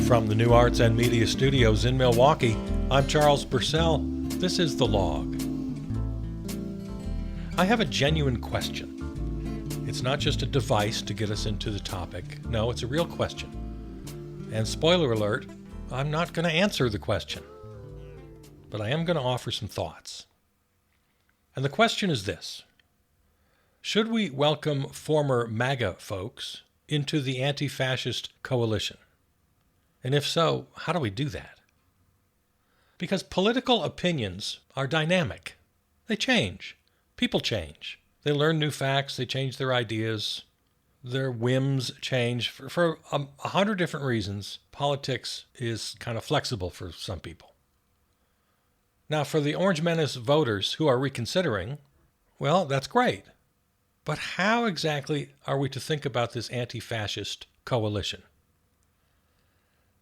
From the New Arts and Media Studios in Milwaukee, I'm Charles Purcell. This is The Log. I have a genuine question. It's not just a device to get us into the topic. No, it's a real question. And spoiler alert, I'm not going to answer the question. But I am going to offer some thoughts. And the question is this. Should we welcome former MAGA folks into the anti-fascist coalition? And if so, how do we do that? Because political opinions are dynamic. They change. People change. They learn new facts. They change their ideas. Their whims change. For 100 different reasons, politics is kind of flexible for some people. Now, for the Orange Menace voters who are reconsidering, well, that's great. But how exactly are we to think about this anti-fascist coalition?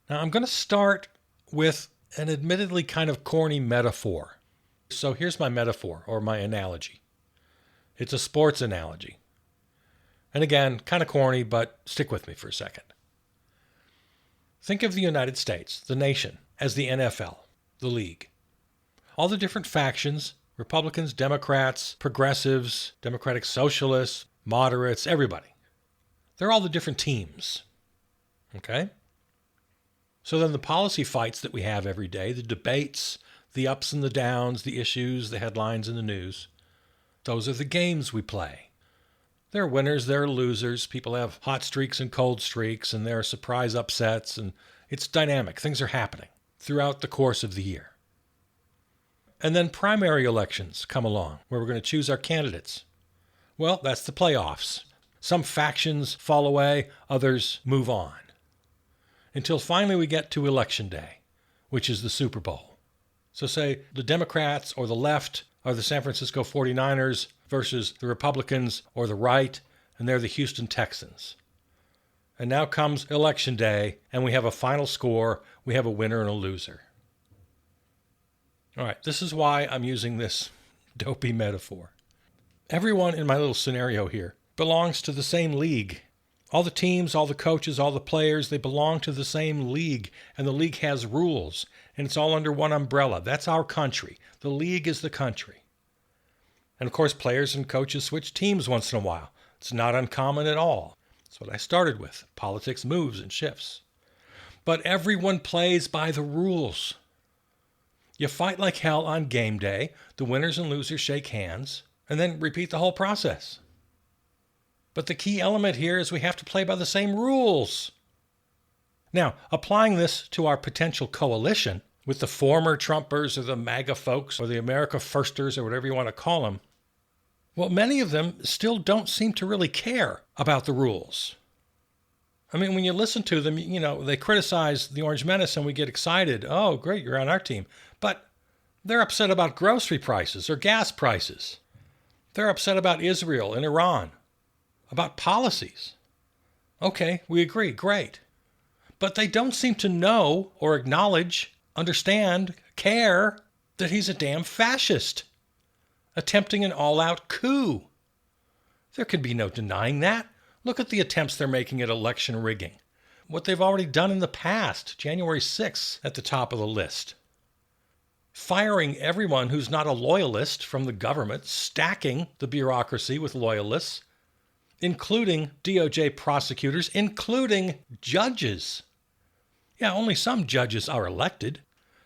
Now, I'm going to start with an admittedly kind of corny metaphor. So here's my metaphor, or my analogy. It's a sports analogy. And again, kind of corny, but stick with me for a second. Think of the United States, the nation, as the NFL, the league. All the different factions, Republicans, Democrats, progressives, Democratic Socialists, moderates, everybody. They're all the different teams. Okay? So then the policy fights that we have every day, the debates, the ups and the downs, the issues, the headlines in the news, those are the games we play. There are winners, there are losers. People have hot streaks and cold streaks, and there are surprise upsets, and it's dynamic. Things are happening throughout the course of the year. And then primary elections come along, where we're going to choose our candidates. Well, that's the playoffs. Some factions fall away, others move on. Until finally we get to Election Day, which is the Super Bowl. So say the Democrats or the left are the San Francisco 49ers versus the Republicans or the right, and they're the Houston Texans. And now comes Election Day, and we have a final score. We have a winner and a loser. All right, this is why I'm using this dopey metaphor. Everyone in my little scenario here belongs to the same league. All the teams, all the coaches, all the players, they belong to the same league, and the league has rules, and it's all under one umbrella. That's our country. The league is the country. And of course, players and coaches switch teams once in a while. It's not uncommon at all. That's what I started with. Politics moves and shifts. But everyone plays by the rules. You fight like hell on game day. The winners and losers shake hands, and then repeat the whole process. But the key element here is we have to play by the same rules. Now, applying this to our potential coalition with the former Trumpers or the MAGA folks or the America Firsters or whatever you want to call them, well, many of them still don't seem to really care about the rules. I mean, when you listen to them, you know, they criticize the Orange Menace and we get excited. Oh, great, you're on our team. But they're upset about grocery prices or gas prices. They're upset about Israel and Iran, about policies. Okay, we agree, great. But they don't seem to know or acknowledge, understand, care that he's a damn fascist, attempting an all-out coup. There can be no denying that. Look at the attempts they're making at election rigging. What they've already done in the past, January 6th at the top of the list. Firing everyone who's not a loyalist from the government, stacking the bureaucracy with loyalists, including DOJ prosecutors, including judges. Yeah, only some judges are elected.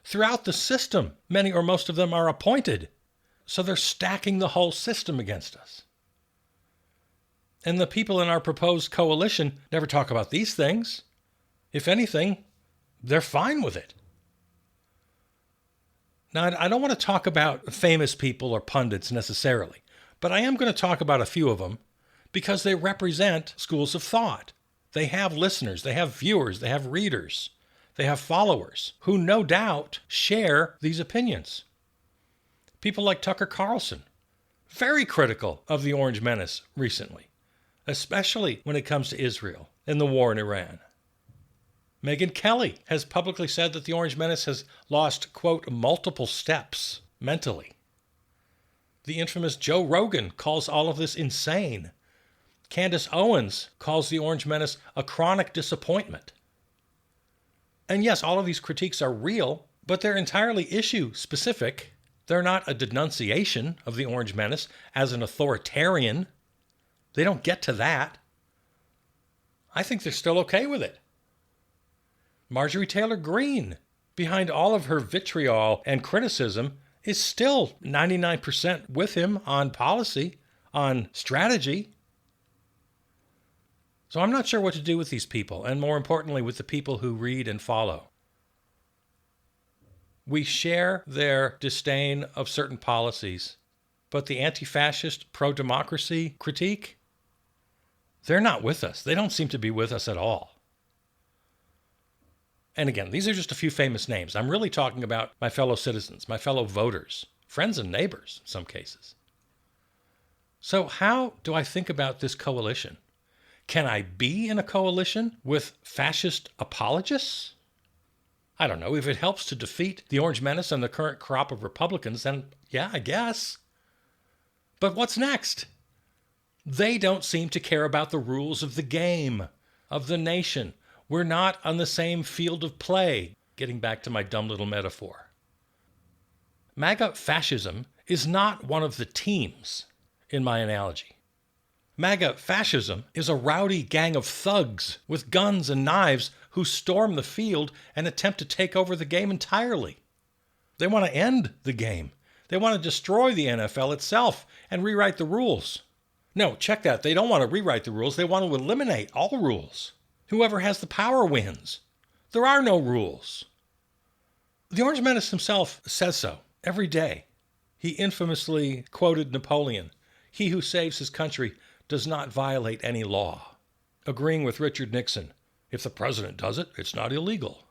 Throughout the system, many or most of them are appointed. So they're stacking the whole system against us. And the people in our proposed coalition never talk about these things. If anything, they're fine with it. Now, I don't want to talk about famous people or pundits necessarily, but I am going to talk about a few of them because they represent schools of thought. They have listeners, they have viewers, they have readers, they have followers who no doubt share these opinions. People like Tucker Carlson, very critical of the Orange Menace recently, especially when it comes to Israel and the war in Iran. Megyn Kelly has publicly said that the Orange Menace has lost, quote, multiple steps mentally. The infamous Joe Rogan calls all of this insane. Candace Owens calls the Orange Menace a chronic disappointment. And yes, all of these critiques are real, but they're entirely issue specific. They're not a denunciation of the Orange Menace as an authoritarian. They don't get to that. I think they're still okay with it. Marjorie Taylor Greene, behind all of her vitriol and criticism, is still 99% with him on policy, on strategy. So I'm not sure what to do with these people, and more importantly, with the people who read and follow. We share their disdain of certain policies, but the anti-fascist, pro-democracy critique, they're not with us. They don't seem to be with us at all. And again, these are just a few famous names. I'm really talking about my fellow citizens, my fellow voters, friends and neighbors in some cases. So how do I think about this coalition? Can I be in a coalition with fascist apologists? I don't know. If it helps to defeat the Orange Menace and the current crop of Republicans, then yeah, I guess. But what's next? They don't seem to care about the rules of the game, of the nation. We're not on the same field of play, getting back to my dumb little metaphor. MAGA fascism is not one of the teams in my analogy. MAGA fascism is a rowdy gang of thugs with guns and knives who storm the field and attempt to take over the game entirely. They want to end the game. They want to destroy the NFL itself and rewrite the rules. No, check that. They don't want to rewrite the rules. They want to eliminate all rules. Whoever has the power wins. There are no rules. The Orange Menace himself says so every day. He infamously quoted Napoleon, "He who saves his country does not violate any law," agreeing with Richard Nixon, "If the president does it, it's not illegal."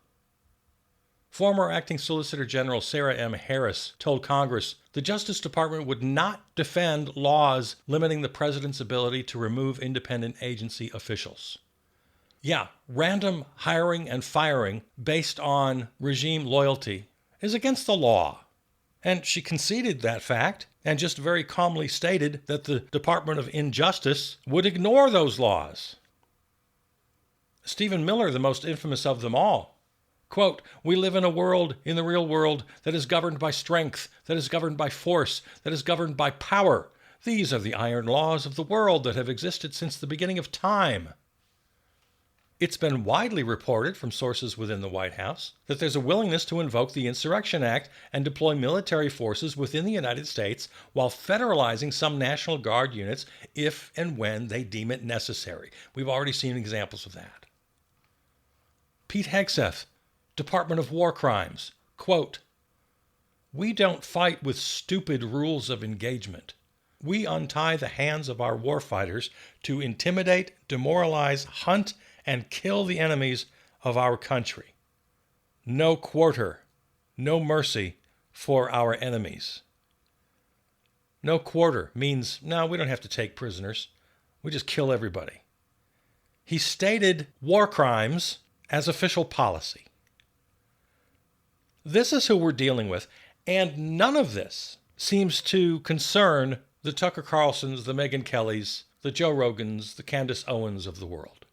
Former Acting Solicitor General Sarah M. Harris told Congress the Justice Department would not defend laws limiting the president's ability to remove independent agency officials. Yeah, random hiring and firing based on regime loyalty is against the law. And she conceded that fact and just very calmly stated that the Department of Injustice would ignore those laws. Stephen Miller, the most infamous of them all, quote, "We live in a world, in the real world, that is governed by strength, that is governed by force, that is governed by power. These are the iron laws of the world that have existed since the beginning of time." It's been widely reported from sources within the White House that there's a willingness to invoke the Insurrection Act and deploy military forces within the United States while federalizing some National Guard units if and when they deem it necessary. We've already seen examples of that. Pete Hegseth, Department of War Crimes, quote, "We don't fight with stupid rules of engagement. We untie the hands of our warfighters to intimidate, demoralize, hunt, and kill the enemies of our country. No quarter, no mercy for our enemies." No quarter means, no, we don't have to take prisoners. We just kill everybody. He stated war crimes as official policy. This is who we're dealing with, and none of this seems to concern the Tucker Carlsons, the Megyn Kellys, the Joe Rogans, the Candace Owens of the world,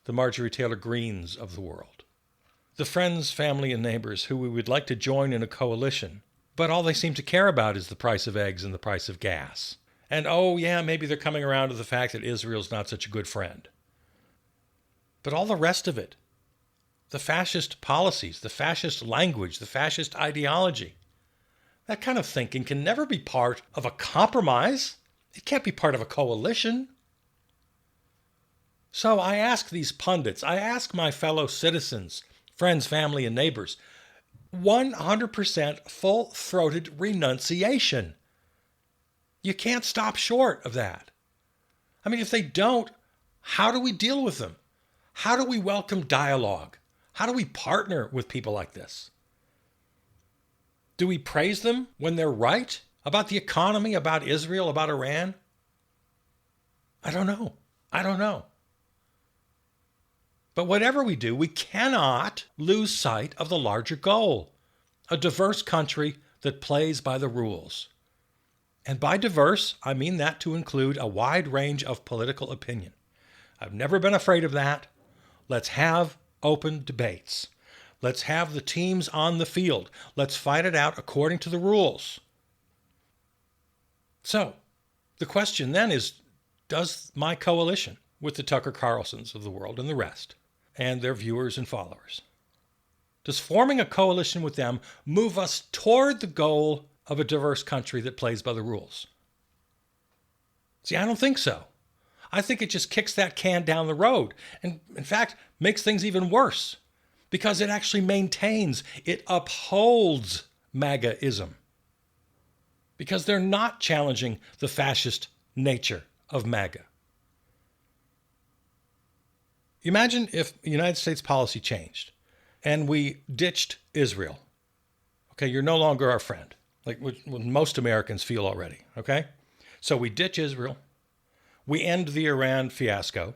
the Marjorie Taylor Greenes of the world, the friends, family, and neighbors who we would like to join in a coalition, but all they seem to care about is the price of eggs and the price of gas. And oh yeah, maybe they're coming around to the fact that Israel's not such a good friend. But all the rest of it, the fascist policies, the fascist language, the fascist ideology, that kind of thinking can never be part of a compromise. It can't be part of a coalition. So I ask these pundits, I ask my fellow citizens, friends, family, and neighbors, 100% full-throated renunciation. You can't stop short of that. I mean, if they don't, how do we deal with them? How do we welcome dialogue? How do we partner with people like this? Do we praise them when they're right about the economy, about Israel, about Iran? I don't know. But whatever we do, we cannot lose sight of the larger goal, a diverse country that plays by the rules. And by diverse, I mean that to include a wide range of political opinion. I've never been afraid of that. Let's have open debates. Let's have the teams on the field. Let's fight it out according to the rules. So, the question then is, does my coalition with the Tucker Carlsons of the world and the rest, and their viewers and followers, does forming a coalition with them move us toward the goal of a diverse country that plays by the rules? See, I don't think so. I think it just kicks that can down the road and, in fact, makes things even worse because it actually maintains, it upholds MAGA-ism because they're not challenging the fascist nature of MAGA. Imagine if United States policy changed and we ditched Israel. Okay, you're no longer our friend, like what most Americans feel already, okay? So we ditch Israel. We end the Iran fiasco.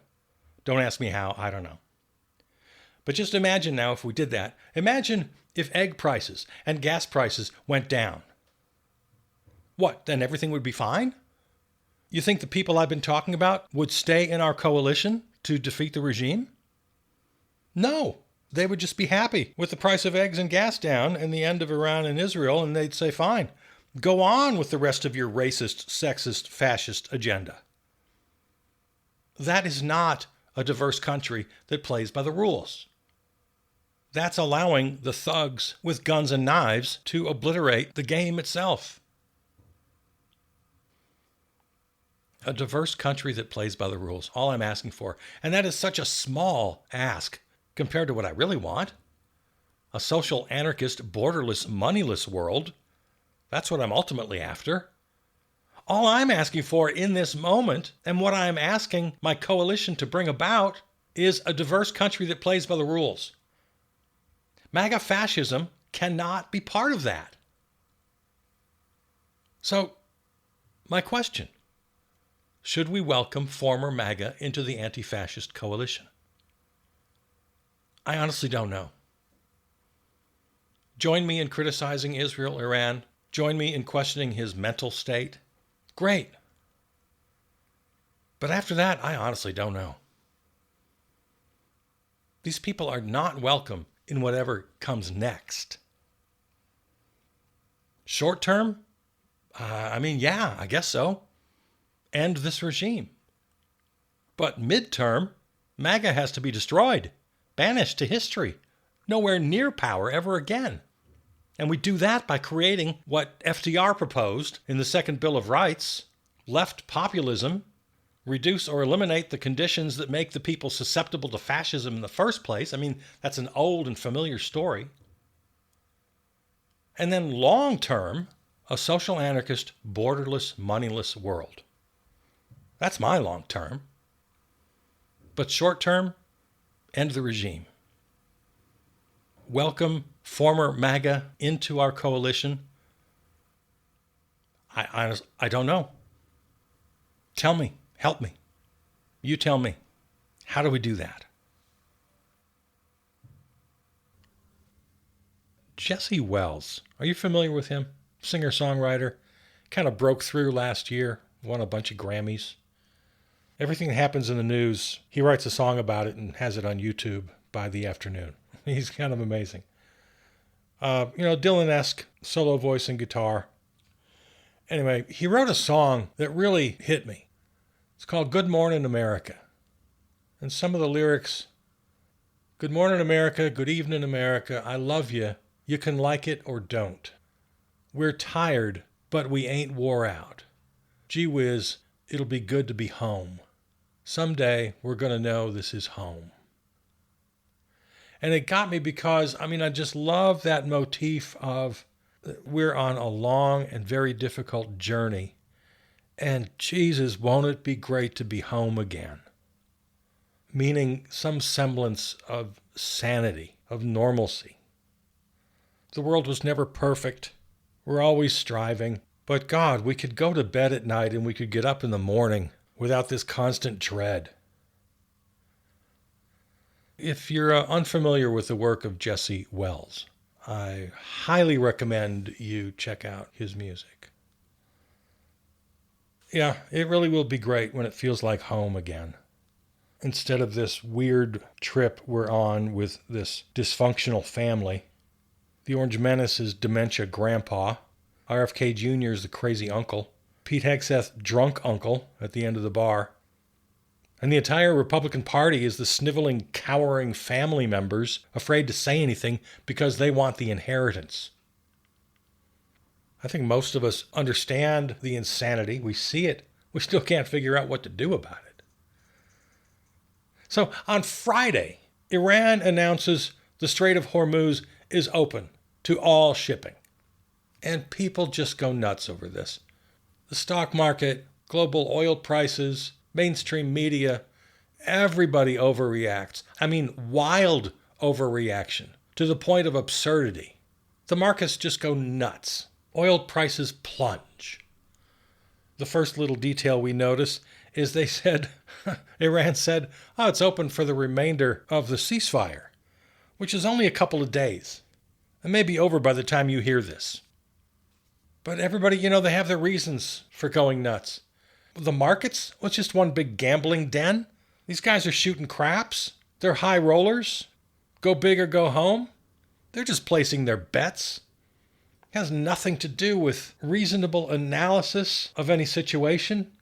Don't ask me how, I don't know. But just imagine now if we did that. Imagine if egg prices and gas prices went down. What, then everything would be fine? You think the people I've been talking about would stay in our coalition to defeat the regime? No, they would just be happy with the price of eggs and gas down and the end of Iran and Israel, and they'd say, fine, go on with the rest of your racist, sexist, fascist agenda. That is not a diverse country that plays by the rules. That's allowing the thugs with guns and knives to obliterate the game itself. A diverse country that plays by the rules, all I'm asking for. And that is such a small ask compared to what I really want. A social anarchist, borderless, moneyless world. That's what I'm ultimately after. All I'm asking for in this moment, and what I'm asking my coalition to bring about, is a diverse country that plays by the rules. MAGA fascism cannot be part of that. So, my question: should we welcome former MAGA into the anti-fascist coalition? I honestly don't know. Join me in criticizing Israel, Iran. Join me in questioning his mental state. Great. But after that, I honestly don't know. These people are not welcome in whatever comes next. Short term? Yeah, I guess so. End this regime. But midterm, MAGA has to be destroyed, banished to history, nowhere near power ever again. And we do that by creating what FDR proposed in the Second Bill of Rights: left populism, reduce or eliminate the conditions that make the people susceptible to fascism in the first place. I mean, that's an old and familiar story. And then long term, a social anarchist, borderless, moneyless world. That's my long term. But short term, end the regime. Welcome former MAGA into our coalition. I don't know. Tell me, help me. You tell me. How do we do that? Jesse Wells, are you familiar with him? Singer-songwriter, kind of broke through last year, won a bunch of Grammys. Everything that happens in the news, he writes a song about it and has it on YouTube by the afternoon. He's kind of amazing. Dylan-esque solo voice and guitar. Anyway, he wrote a song that really hit me. It's called Good Morning America. And some of the lyrics: good morning America, good evening America, I love you, you can like it or don't. We're tired, but we ain't wore out. Gee whiz, it'll be good to be home. Someday we're going to know this is home. And it got me because, I just love that motif of we're on a long and very difficult journey. And Jesus, won't it be great to be home again? Meaning some semblance of sanity, of normalcy. The world was never perfect. We're always striving. But God, we could go to bed at night and we could get up in the morning without this constant dread. If you're unfamiliar with the work of Jesse Wells, I highly recommend you check out his music. Yeah, it really will be great when it feels like home again. instead of this weird trip we're on with this dysfunctional family. The Orange Menace is dementia grandpa. RFK Jr. is the crazy uncle. Pete Hegseth, drunk uncle at the end of the bar. And the entire Republican Party is the sniveling, cowering family members afraid to say anything because they want the inheritance. I think most of us understand the insanity. We see it. We still can't figure out what to do about it. So on Friday, Iran announces the Strait of Hormuz is open to all shipping. And people just go nuts over this. The stock market, global oil prices, mainstream media, everybody overreacts. I mean, wild overreaction to the point of absurdity. The markets just go nuts. Oil prices plunge. The first little detail we notice is they said, Iran said, oh, it's open for the remainder of the ceasefire, which is only a couple of days. It may be over by the time you hear this. But everybody, they have their reasons for going nuts. The markets, well, it's just one big gambling den. These guys are shooting craps. They're high rollers. Go big or go home. They're just placing their bets. It has nothing to do with reasonable analysis of any situation.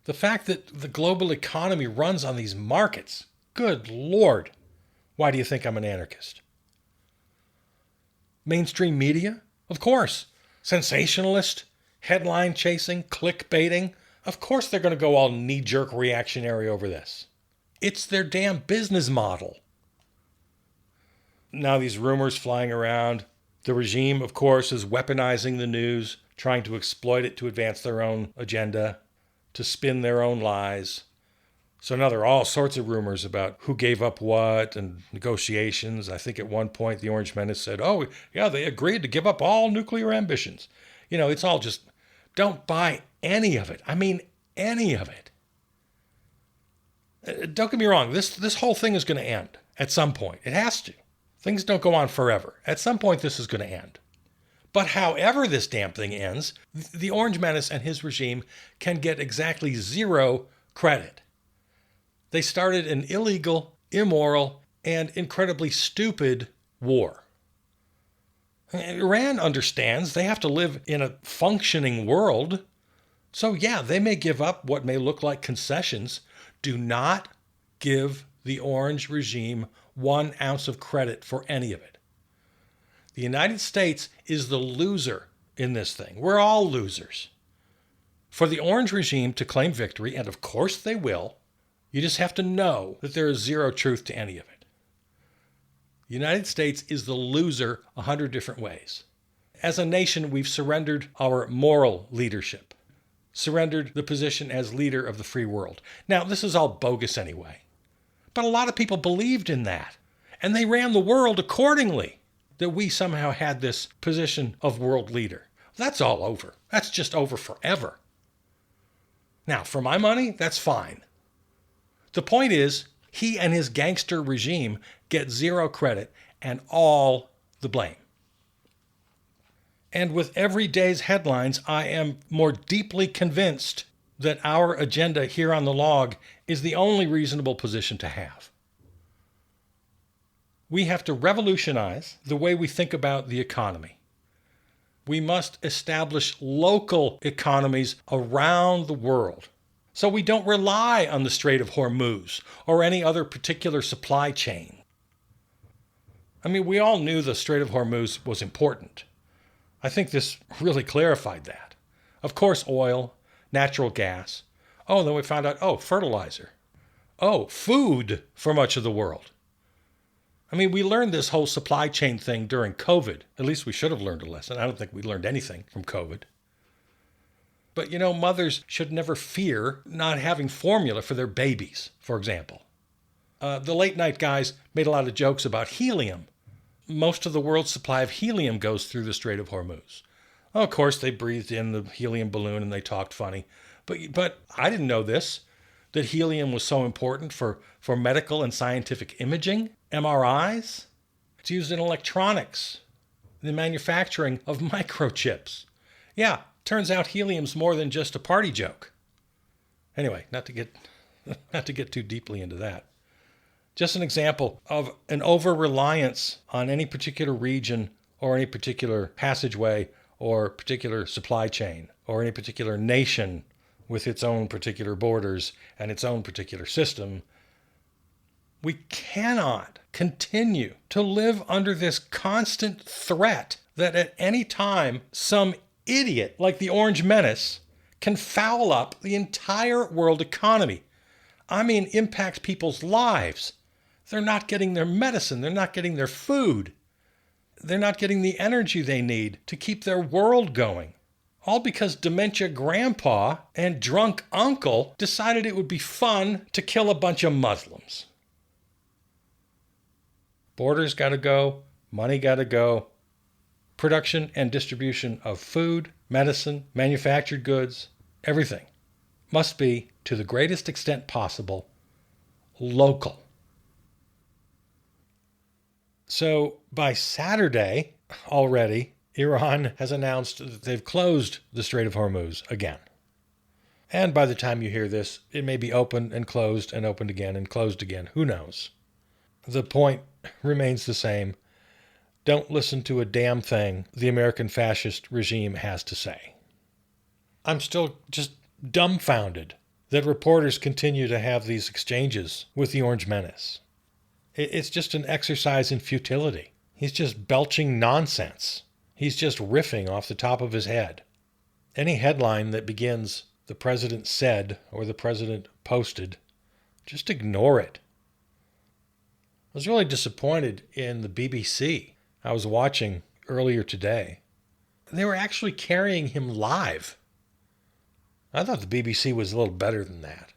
The fact that the global economy runs on these markets, good Lord, why do you think I'm an anarchist? Mainstream media? Of course. Sensationalist, headline chasing, clickbaiting. Of course they're going to go all knee-jerk reactionary over this. It's their damn business model. Now these rumors flying around. The regime, of course, is weaponizing the news, trying to exploit it to advance their own agenda, to spin their own lies. So now there are all sorts of rumors about who gave up what and negotiations. I think at one point the Orange Menace said, oh, yeah, they agreed to give up all nuclear ambitions. It's all just, don't buy any of it. I mean, any of it. Don't get me wrong, this whole thing is going to end at some point. It has to. Things don't go on forever. At some point, this is going to end. But however this damn thing ends, the Orange Menace and his regime can get exactly zero credit. They started an illegal, immoral, and incredibly stupid war. Iran understands they have to live in a functioning world. So yeah, they may give up what may look like concessions. Do not give the Orange regime 1 ounce of credit for any of it. The United States is the loser in this thing. We're all losers. For the Orange regime to claim victory, and of course they will, you just have to know that there is zero truth to any of it. The United States is the loser 100 different ways. As a nation, we've surrendered our moral leadership, surrendered the position as leader of the free world. Now, this is all bogus anyway. But a lot of people believed in that, and they ran the world accordingly, that we somehow had this position of world leader. That's all over. That's just over forever. Now, for my money, that's fine. The point is, he and his gangster regime get zero credit and all the blame. And with every day's headlines, I am more deeply convinced that our agenda here on the log is the only reasonable position to have. We have to revolutionize the way we think about the economy. We must establish local economies around the world so we don't rely on the Strait of Hormuz or any other particular supply chain. I mean, we all knew the Strait of Hormuz was important. I think this really clarified that. Of course, oil, natural gas. Oh, then we found out, fertilizer. Food for much of the world. I mean, we learned this whole supply chain thing during COVID. At least we should have learned a lesson. I don't think we learned anything from COVID. But, mothers should never fear not having formula for their babies, for example. The late night guys made a lot of jokes about helium. Most of the world's supply of helium goes through the Strait of Hormuz. Of course, they breathed in the helium balloon and they talked funny. But I didn't know this, that helium was so important for medical and scientific imaging, MRIs. It's used in electronics, the manufacturing of microchips. Yeah, turns out helium's more than just a party joke. Anyway, not to get Not to get too deeply into that. Just an example of an over-reliance on any particular region or any particular passageway or particular supply chain or any particular nation with its own particular borders and its own particular system. We cannot continue to live under this constant threat that at any time some idiot like the Orange Menace can foul up the entire world economy. I mean, impact people's lives. They're not getting their medicine. They're not getting their food. They're not getting the energy they need to keep their world going. All because dementia grandpa and drunk uncle decided it would be fun to kill a bunch of Muslims. Borders got to go. Money got to go. Production and distribution of food, medicine, manufactured goods, everything must be, to the greatest extent possible, local. So by Saturday already, Iran has announced that they've closed the Strait of Hormuz again. And by the time you hear this, it may be opened and closed and opened again and closed again. Who knows? The point remains the same. Don't listen to a damn thing the American fascist regime has to say. I'm still just dumbfounded that reporters continue to have these exchanges with the Orange Menace. It's just an exercise in futility. He's just belching nonsense. He's just riffing off the top of his head. Any headline that begins, "The President said," or "The President posted," just ignore it. I was really disappointed in the BBC. I was watching earlier today. They were actually carrying him live. I thought the BBC was a little better than that.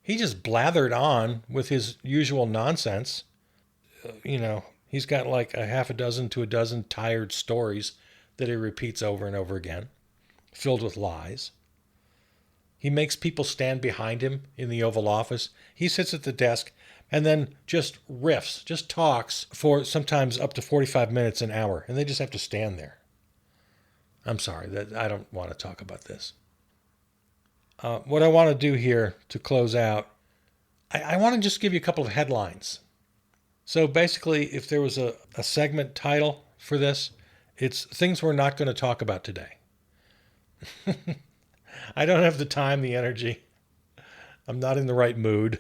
He just blathered on with his usual nonsense. He's got like a half a dozen to a dozen tired stories that he repeats over and over again, filled with lies. He makes people stand behind him in the Oval Office. He sits at the desk and then just riffs, just talks for sometimes up to 45 minutes, an hour, and they just have to stand there. I'm sorry, I don't want to talk about this. What I want to do here to close out, I want to just give you a couple of headlines. So basically, if there was a segment title for this, it's things we're not going to talk about today. I don't have the time, the energy. I'm not in the right mood.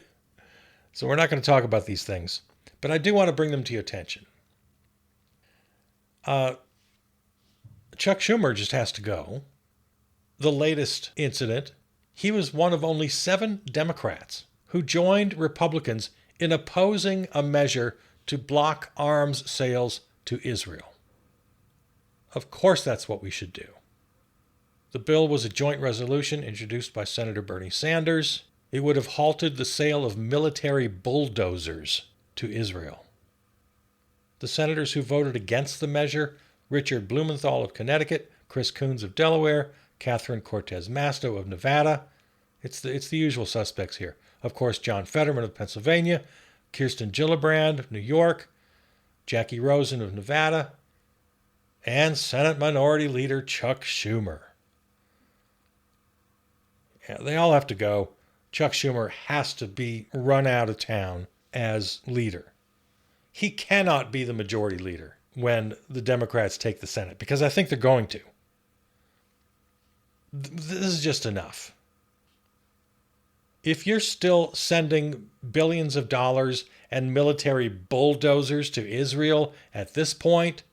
So we're not going to talk about these things. But I do want to bring them to your attention. Chuck Schumer just has to go. The latest incident, he was one of only 7 Democrats who joined Republicans in opposing a measure to block arms sales to Israel. Of course that's what we should do. The bill was a joint resolution introduced by Senator Bernie Sanders. It would have halted the sale of military bulldozers to Israel. The senators who voted against the measure, Richard Blumenthal of Connecticut, Chris Coons of Delaware, Catherine Cortez Masto of Nevada. It's the usual suspects here. Of course, John Fetterman of Pennsylvania, Kirsten Gillibrand of New York, Jackie Rosen of Nevada, and Senate Minority Leader Chuck Schumer. Yeah, they all have to go. Chuck Schumer has to be run out of town as leader. He cannot be the majority leader when the Democrats take the Senate, because I think they're going to. This is just enough. If you're still sending billions of dollars and military bulldozers to Israel at this point,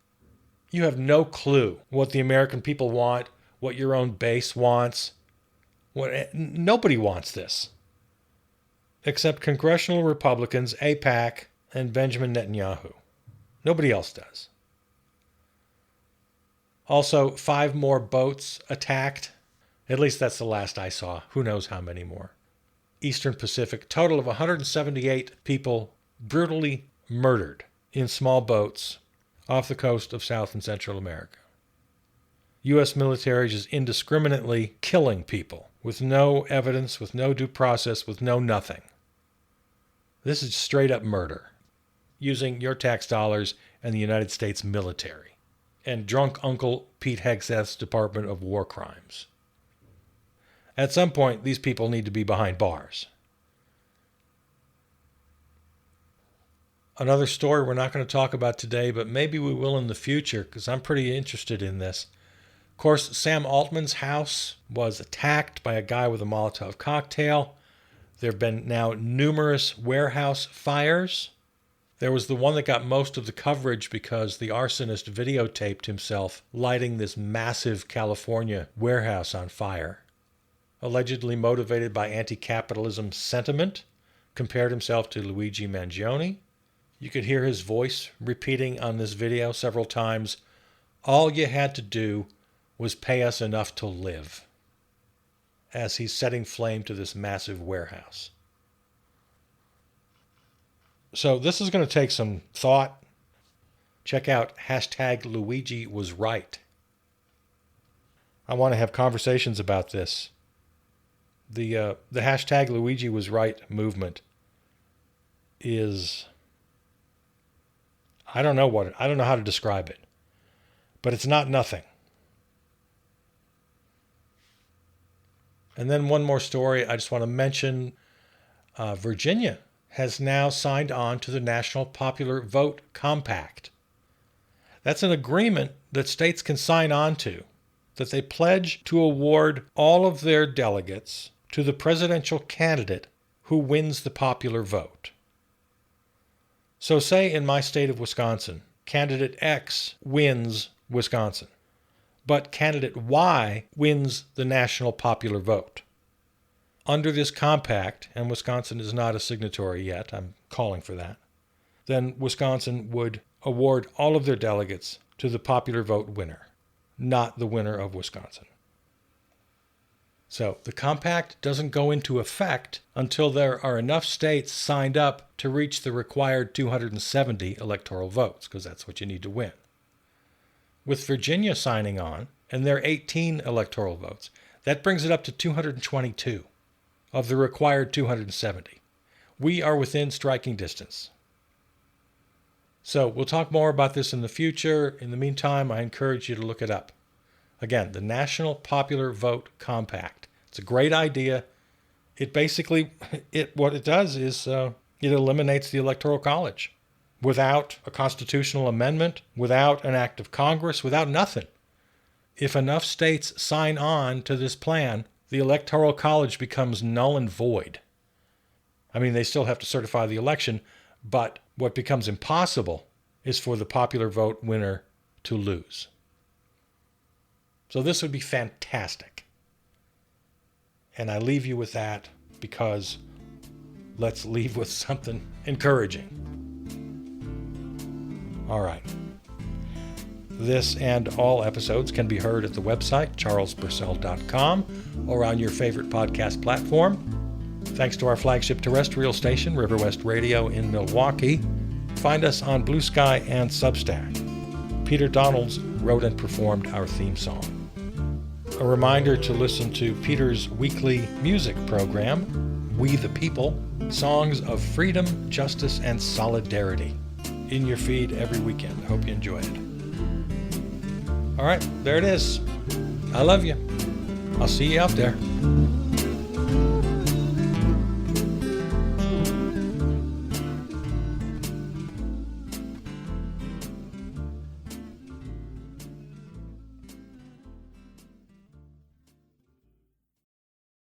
you have no clue what the American people want, what your own base wants. Nobody wants this, except congressional Republicans, AIPAC, and Benjamin Netanyahu. Nobody else does. Also, 5 more boats attacked. At least that's the last I saw. Who knows how many more. Eastern Pacific, total of 178 people brutally murdered in small boats off the coast of South and Central America. U.S. military just indiscriminately killing people with no evidence, with no due process, with no nothing. This is straight up murder, using your tax dollars and the United States military and drunk Uncle Pete Hegseth's Department of War Crimes. At some point, these people need to be behind bars. Another story we're not going to talk about today, but maybe we will in the future because I'm pretty interested in this. Of course, Sam Altman's house was attacked by a guy with a Molotov cocktail. There have been now numerous warehouse fires. There was the one that got most of the coverage because the arsonist videotaped himself lighting this massive California warehouse on fire. Allegedly motivated by anti-capitalism sentiment, compared himself to Luigi Mangione. You could hear his voice repeating on this video several times, "All you had to do was pay us enough to live," as he's setting flame to this massive warehouse. So this is going to take some thought. Check out #LuigiWasRight. I want to have conversations about this. The #LuigiWasRight movement is, I don't know how to describe it, but it's not nothing. And then one more story I just want to mention. Virginia has now signed on to the National Popular Vote Compact. That's an agreement that states can sign on to, that they pledge to award all of their delegates to the presidential candidate who wins the popular vote. So say in my state of Wisconsin, candidate X wins Wisconsin, but candidate Y wins the national popular vote. Under this compact, and Wisconsin is not a signatory yet, I'm calling for that, then Wisconsin would award all of their delegates to the popular vote winner, not the winner of Wisconsin. So the compact doesn't go into effect until there are enough states signed up to reach the required 270 electoral votes, because that's what you need to win. With Virginia signing on, and their 18 electoral votes, that brings it up to 222 of the required 270. We are within striking distance. So we'll talk more about this in the future. In the meantime, I encourage you to look it up. Again, the National Popular Vote Compact. It's a great idea. It basically, what it does is it eliminates the Electoral College without a constitutional amendment, without an act of Congress, without nothing. If enough states sign on to this plan, the Electoral College becomes null and void. I mean, they still have to certify the election, but what becomes impossible is for the popular vote winner to lose. So this would be fantastic. And I leave you with that because let's leave with something encouraging. All right. This and all episodes can be heard at the website, charlespurcell.com, or on your favorite podcast platform. Thanks to our flagship terrestrial station, River West Radio in Milwaukee. Find us on Blue Sky and Substack. Peter Donalds wrote and performed our theme song. A reminder to listen to Peter's weekly music program, We the People, songs of freedom, justice, and solidarity, in your feed every weekend. I hope you enjoy it. All right, there it is. I love you. I'll see you out there.